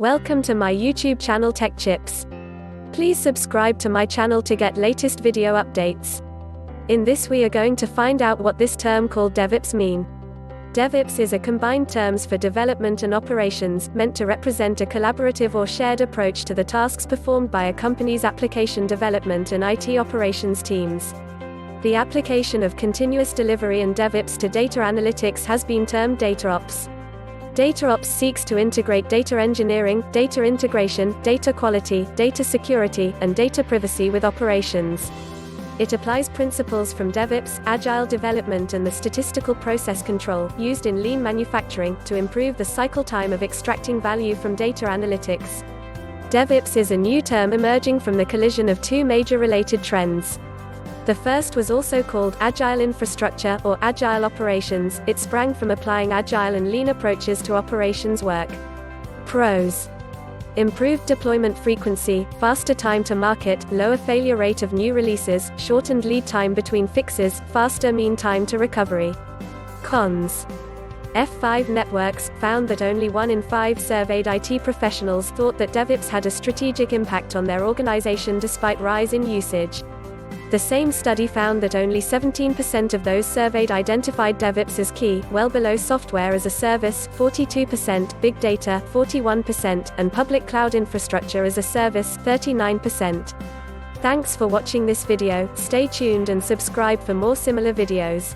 Welcome to my YouTube channel Tech Chips. Please subscribe to my channel to get latest video updates. In this we are going to find out what this term called DevOps mean. DevOps is a combined terms for development and operations, meant to represent a collaborative or shared approach to the tasks performed by a company's application development and IT operations teams. The application of continuous delivery and DevOps to data analytics has been termed dataops. Dataops seeks to integrate data engineering, data integration, data quality, data security, and data privacy with operations. It applies principles from DevOps, agile development and the statistical process control, used in lean manufacturing, to improve the cycle time of extracting value from data analytics. DevOps is a new term emerging from the collision of two major related trends. The first was also called agile infrastructure or agile operations. It sprang from applying agile and lean approaches to operations work. Pros: improved deployment frequency, faster time to market, lower failure rate of new releases, shortened lead time between fixes, faster mean time to recovery. Cons: F5 Networks found that only 1 in 5 surveyed IT professionals thought that DevOps had a strategic impact on their organization despite rise in usage. The same study found that only 17% of those surveyed identified DevOps as key, well below software as a service 42%, big data 41%, and public cloud infrastructure as a service 39%. Thanks for watching this video. Stay tuned and subscribe for more similar videos.